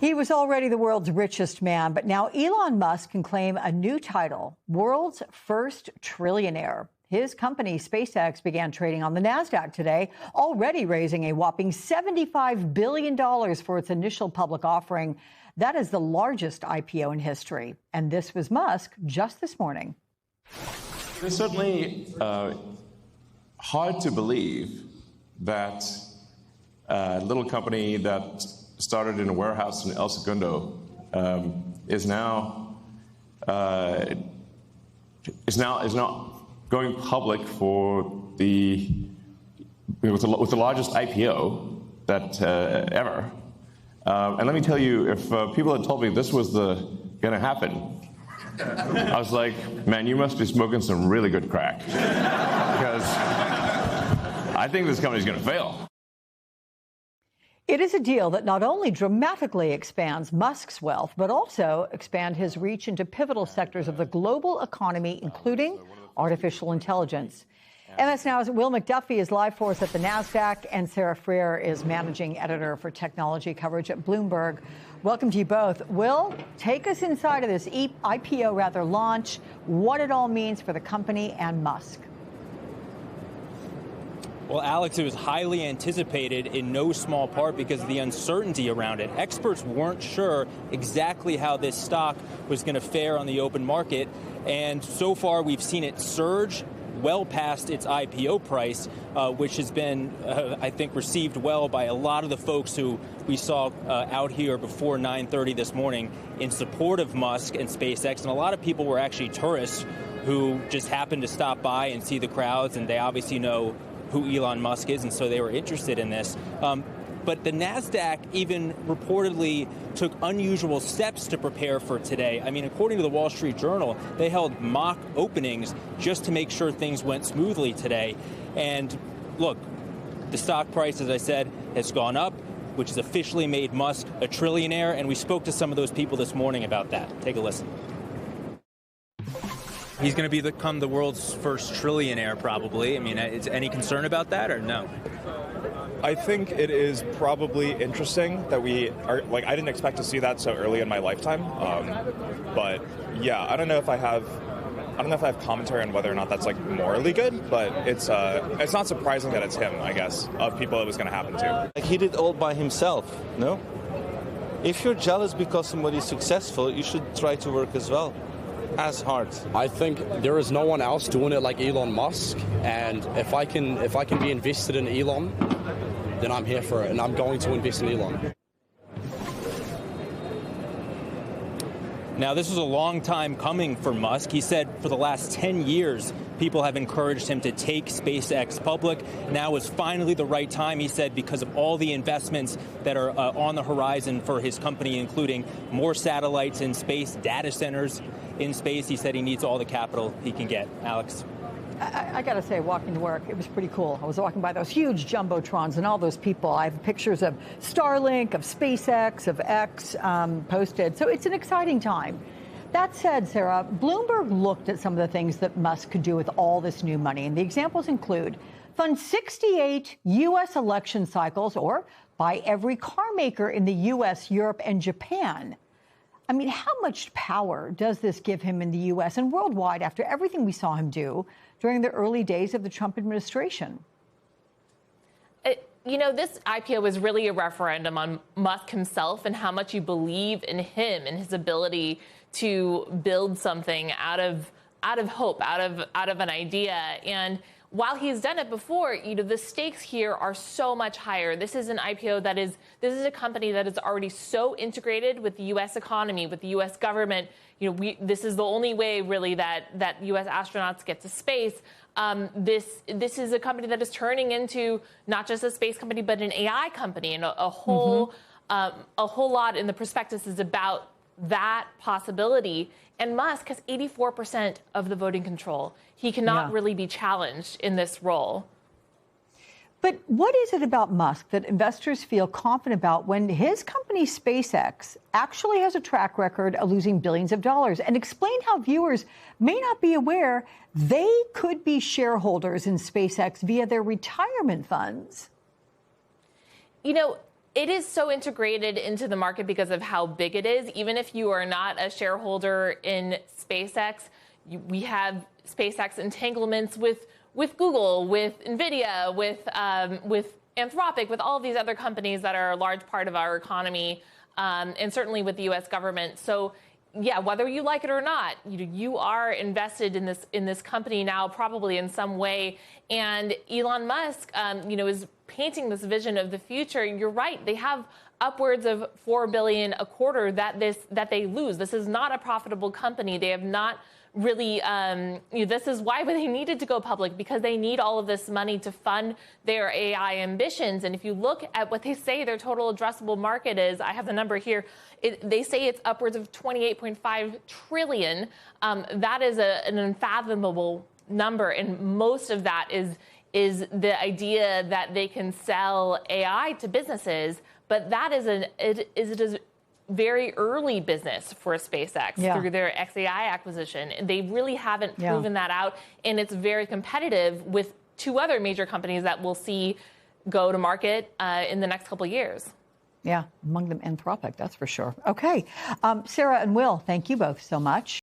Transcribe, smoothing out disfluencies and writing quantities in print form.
He was already the world's richest man, but now Elon Musk can claim a new title, world's first trillionaire. His company, SpaceX, began trading on the NASDAQ today, already raising a whopping $75 billion for its initial public offering. That is the largest IPO in history. And this was Musk just this morning. It's certainly hard to believe that a little company that started in a warehouse in El Segundo is now going public with the largest IPO that ever. And let me tell you, if people had told me this was going to happen, I was like, man, you must be smoking some really good crack, because I think this company's going to fail. It is a deal that not only dramatically expands Musk's wealth, but also expand his reach into pivotal sectors of the global economy, including artificial intelligence. MS Now's Will McDuffie is live for us at the NASDAQ, and Sarah Freer is managing editor for technology coverage at Bloomberg. Welcome to you both. Will, take us inside of this IPO launch, what it all means for the company and Musk. Well, Alex, it was highly anticipated in no small part because of the uncertainty around it. Experts weren't sure exactly how this stock was going to fare on the open market. And so far, we've seen it surge well past its IPO price, which has been, I think, received well by a lot of the folks who we saw out here before 9:30 this morning in support of Musk and SpaceX. And a lot of people were actually tourists who just happened to stop by and see the crowds, and they obviously know who Elon Musk is, and so they were interested in this. But the NASDAQ even reportedly took unusual steps to prepare for today. I mean, according to the Wall Street Journal, they held mock openings just to make sure things went smoothly today. And look, the stock price, as I said, has gone up, which has officially made Musk a trillionaire. And we spoke to some of those people this morning about that. Take a listen. He's going to become the world's first trillionaire, probably. I mean, is any concern about that or no? I think it is probably interesting that we are, I didn't expect to see that so early in my lifetime. But yeah, I don't know if I have commentary on whether or not that's morally good, but it's not surprising that it's him, I guess, of people it was going to happen to. He did all by himself, no? If you're jealous because somebody's successful, you should try to work as well. As hard. I think there is no one else doing it like Elon Musk, and if I can be invested in Elon, then I'm here for it, and I'm going to invest in Elon. Now, this was a long time coming for Musk. He said for the last 10 years, people have encouraged him to take SpaceX public. Now is finally the right time, he said, because of all the investments that are on the horizon for his company, including more satellites in space, data centers in space. He said he needs all the capital he can get. Alex? I got to say, walking to work, it was pretty cool. I was walking by those huge jumbotrons and all those people. I have pictures of Starlink, of SpaceX, of X posted. So it's an exciting time. That said, Sarah, Bloomberg looked at some of the things that Musk could do with all this new money. And the examples include fund 68 U.S. election cycles or buy every car maker in the U.S., Europe, and Japan. I mean, how much power does this give him in the U.S. and worldwide after everything we saw him do during the early days of the Trump administration? This IPO was really a referendum on Musk himself and how much you believe in him and his ability to build something out of hope, out of an idea. And while he's done it before, the stakes here are so much higher. This is an IPO this is a company that is already so integrated with the U.S. economy, with the U.S. government. This is the only way really that U.S. astronauts get to space. This is a company that is turning into not just a space company, but an AI company, and a whole lot in the prospectus is about that possibility. And Musk has 84% of the voting control. He cannot really be challenged in this role. But what is it about Musk that investors feel confident about when his company SpaceX actually has a track record of losing billions of dollars? And explain how viewers may not be aware they could be shareholders in SpaceX via their retirement funds. It is so integrated into the market because of how big it is. Even if you are not a shareholder in SpaceX, we have SpaceX entanglements with Google, with NVIDIA, with Anthropic, with all of these other companies that are a large part of our economy, and certainly with the U.S. government. So, yeah, whether you like it or not, you are invested in this company now, probably in some way. And Elon Musk, is painting this vision of the future. You're right; they have upwards of $4 billion a quarter that they lose. This is not a profitable company. They have not really, this is why they needed to go public, because they need all of this money to fund their AI ambitions. And if you look at what they say their total addressable market is, I have the number here, they say it's upwards of $28.5 trillion. That is an unfathomable number, and most of that is the idea that they can sell AI to businesses, but that is it is very early business for SpaceX through their XAI acquisition. They really haven't proven that out, and it's very competitive with two other major companies that we'll see go to market in the next couple of years. Yeah, among them Anthropic, that's for sure. Okay, Sarah and Will, thank you both so much.